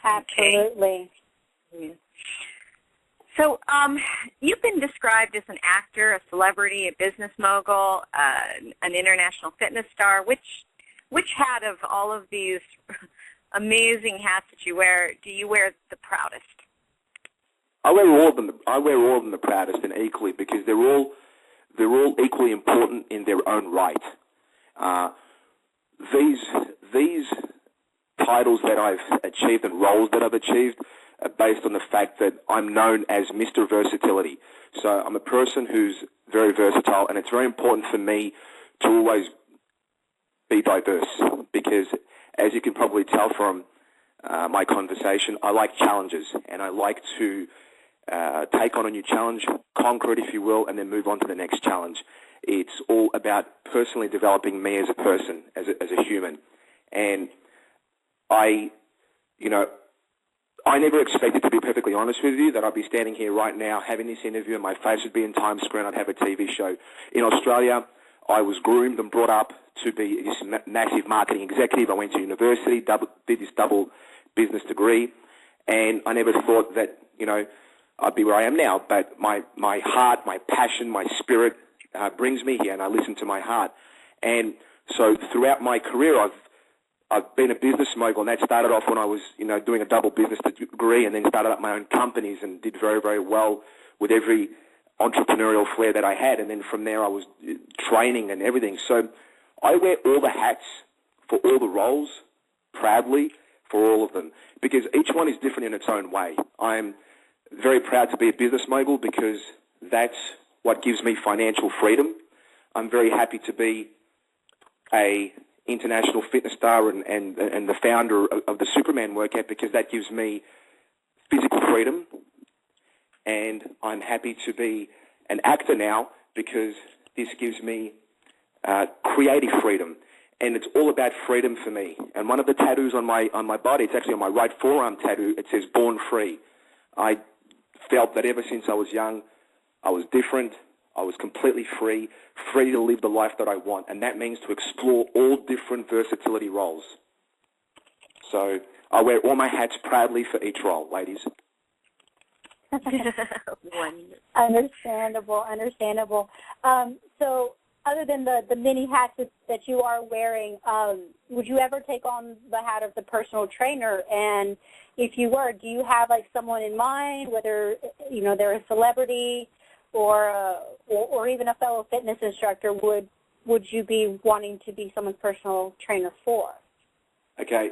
Absolutely. Okay. So you've been described as an actor, a celebrity, a business mogul, an international fitness star. Which hat of all of these amazing hats that you wear do you wear the proudest? I wear all of them. I wear all of them the proudest and equally, because they're all equally important in their own right. These titles that I've achieved and roles that I've achieved are based on the fact that I'm known as Mr. Versatility. So I'm a person who's very versatile, and it's very important for me to always be diverse, because as you can probably tell from my conversation, I like challenges, and I like to take on a new challenge, conquer it, if you will, and then move on to the next challenge. It's all about personally developing me as a person, as a human. And I never expected, to be perfectly honest with you, that I'd be standing here right now having this interview and my face would be in Times Square and I'd have a TV show. In Australia, I was groomed and brought up to be this massive marketing executive. I went to university, did this double business degree, and I never thought that, I'd be where I am now. But my heart, my passion, my spirit brings me here, and I listen to my heart. And so throughout my career, I've been a business mogul, and that started off when I was, doing a double business degree, and then started up my own companies and did very, very well with every entrepreneurial flair that I had. And then from there, I was training and everything. So I wear all the hats for all the roles, proudly, for all of them, because each one is different in its own way. I'm very proud to be a business mogul because that's what gives me financial freedom. I'm very happy to be a international fitness star and the founder of the Superman workout, because that gives me physical freedom. And I'm happy to be an actor now because this gives me creative freedom. And it's all about freedom for me. And one of the tattoos on my body, it's actually on my right forearm tattoo, it says "Born Free." I felt that ever since I was young, I was different. I was completely free to live the life that I want, and that means to explore all different versatility roles. So I wear all my hats proudly for each role, ladies. Understandable. So other than the many hats that you are wearing, would you ever take on the hat of the personal trainer? And if you were, do you have someone in mind, whether they're a celebrity or even a fellow fitness instructor? Would you be wanting to be someone's personal trainer for? Okay,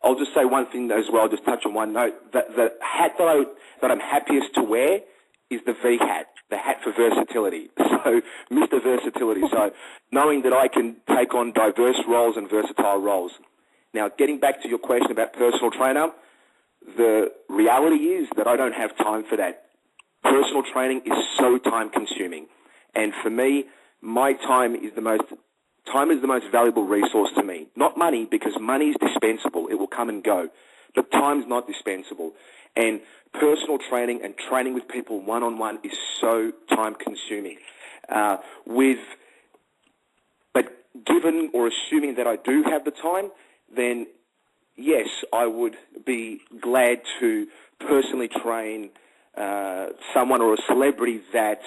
I'll just say one thing as well. Just touch on one note. The hat that I'm happiest to wear is the V hat, the hat for versatility. So, Mr. Versatility. So, knowing that I can take on diverse roles and versatile roles. Now, getting back to your question about personal trainer, the reality is that I don't have time for that. Personal training is so time-consuming, and for me, my time is the most valuable resource to me. Not money, because money is dispensable; it will come and go. But time's not dispensable, and personal training and training with people one-on-one is so time-consuming. But given or assuming that I do have the time, then yes, I would be glad to personally train someone or a celebrity that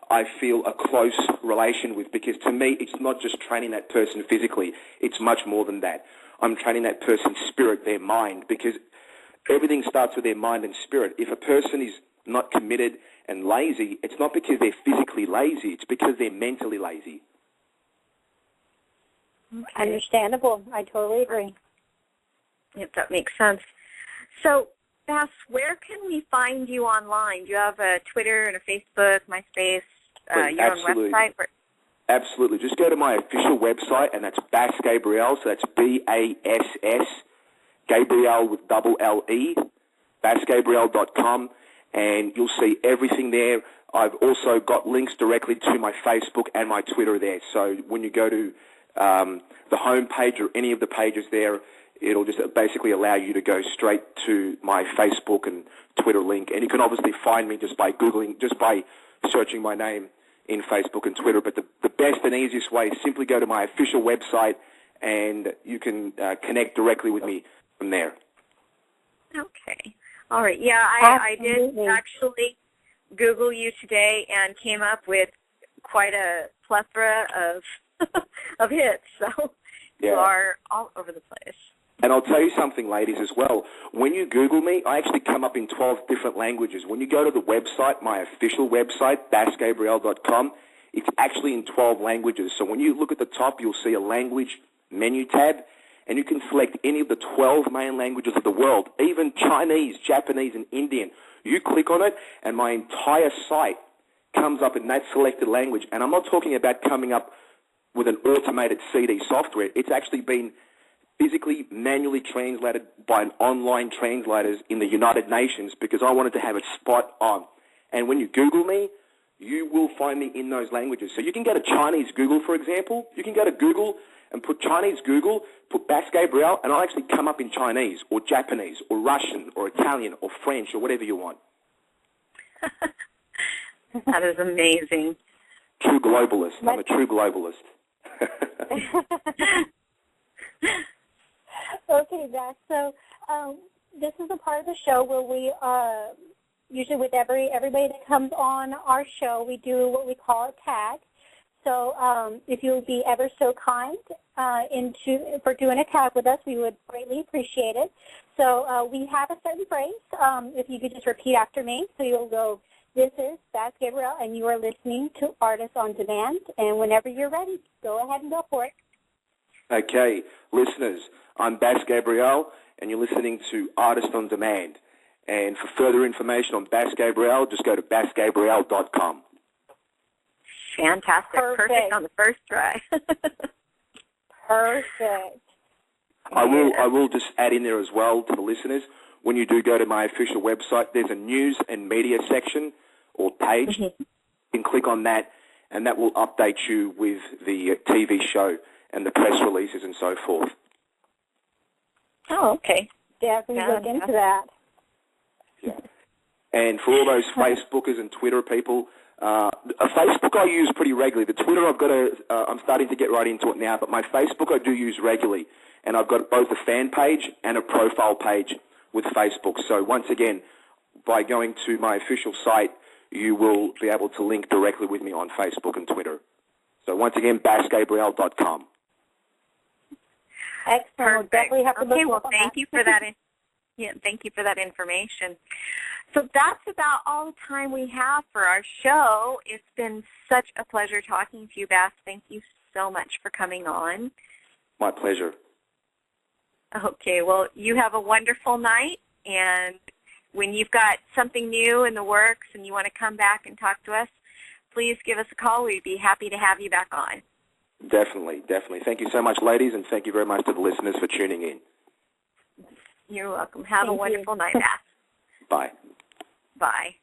I feel a close relation with, because to me it's not just training that person physically, it's much more than that. I'm training that person's spirit, their mind, because everything starts with their mind and spirit. If a person is not committed and lazy, it's not because they're physically lazy, it's because they're mentally lazy. Okay. Understandable. I totally agree. Yep, that makes sense. So, Bass, where can we find you online? Do you have a Twitter and a Facebook, MySpace, your own website? Absolutely. Just go to my official website, and that's Bass Gabrielle, so that's B-A-S-S, Gabrielle with double L-E, bassgabrielle.com, and you'll see everything there. I've also got links directly to my Facebook and my Twitter there, so when you go to the home page or any of the pages there, it'll just basically allow you to go straight to my Facebook and Twitter link. And you can obviously find me just by searching my name in Facebook and Twitter. But the best and easiest way is simply go to my official website, and you can connect directly with me from there. Okay. All right. Yeah, I did actually Google you today and came up with quite a plethora of of hits. So you are all over the place. And I'll tell you something, ladies, as well. When you Google me, I actually come up in 12 different languages. When you go to the website, my official website, bassgabrielle.com, it's actually in 12 languages. So when you look at the top, you'll see a language menu tab, and you can select any of the 12 main languages of the world, even Chinese, Japanese, and Indian. You click on it, and my entire site comes up in that selected language. And I'm not talking about coming up with an automated CD software. It's actually been physically, manually translated by an online translators in the United Nations because I wanted to have it spot on. And when you Google me, you will find me in those languages. So you can go to Chinese Google, for example. You can go to Google and put Chinese Google, put Bass Gabrielle, and I'll actually come up in Chinese or Japanese or Russian or Italian or French or whatever you want. That is amazing. True globalist. I'm a true globalist. Okay, Bass. So this is a part of the show where we usually with everybody that comes on our show, we do what we call a tag. So if you would be ever so kind for doing a tag with us, we would greatly appreciate it. So we have a certain phrase. If you could just repeat after me. So you'll go, "This is Bass Gabrielle, and you are listening to Artists on Demand." And whenever you're ready, go ahead and go for it. Okay, listeners, I'm Bass Gabrielle, and you're listening to Artist on Demand. And for further information on Bass Gabrielle, just go to bassgabrielle.com. Fantastic. Perfect on the first try. Perfect. I will just add in there as well to the listeners, when you do go to my official website, there's a news and media section or page. You can click on that, and that will update you with the TV show and the press releases and so forth. Oh, okay. Definitely look into that. Yeah. And for all those Facebookers and Twitter people, Facebook I use pretty regularly. The Twitter I'm starting to get right into it now, but my Facebook I do use regularly. And I've got both a fan page and a profile page with Facebook. So once again, by going to my official site, you will be able to link directly with me on Facebook and Twitter. So once again, bassgabrielle.com. Excellent. We'll definitely have to look well, thank you for that. Thank you for that information. So that's about all the time we have for our show. It's been such a pleasure talking to you, Bass. Thank you so much for coming on. My pleasure. Okay, well, you have a wonderful night, and when you've got something new in the works and you want to come back and talk to us, please give us a call. We'd be happy to have you back on. Definitely, definitely. Thank you so much, ladies, and thank you very much to the listeners for tuning in. You're welcome. Have a wonderful night, Bass. Bye. Bye.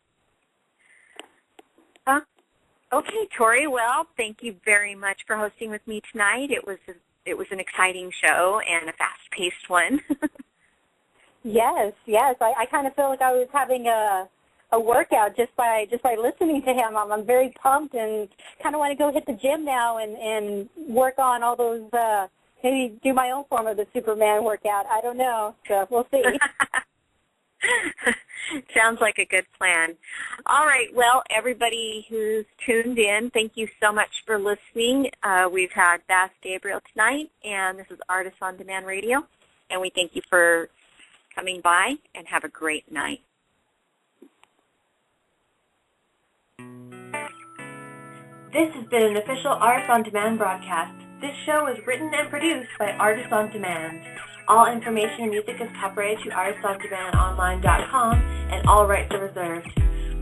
Okay, Tori, well, thank you very much for hosting with me tonight. It was an exciting show and a fast-paced one. Yes. I kind of feel like I was having a workout just by listening to him. I'm very pumped and kind of want to go hit the gym now and work on all those, maybe do my own form of the Superman workout. I don't know, so we'll see. Sounds like a good plan. All right, well, everybody who's tuned in, thank you so much for listening. We've had Bass Gabrielle tonight, and this is Artists on Demand Radio, and we thank you for coming by, and have a great night. This has been an official Artists on Demand broadcast. This show is written and produced by Artists on Demand. All information and music is copyrighted to artistsondemandonline.com, and all rights are reserved.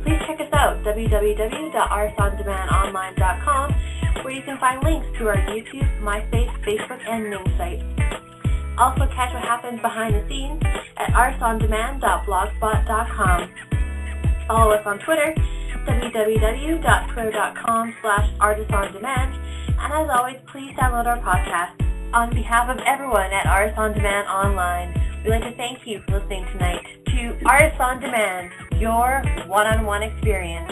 Please check us out, www.artistsondemandonline.com, where you can find links to our YouTube, MySpace, Facebook, and Ning sites. Also catch what happens behind the scenes at artistsondemand.blogspot.com. Follow us on Twitter, www.twitter.com/artistsondemand, and as always, please download our podcast. On behalf of everyone at Artists on Demand Online, we'd like to thank you for listening tonight to Artists on Demand, your one-on-one experience.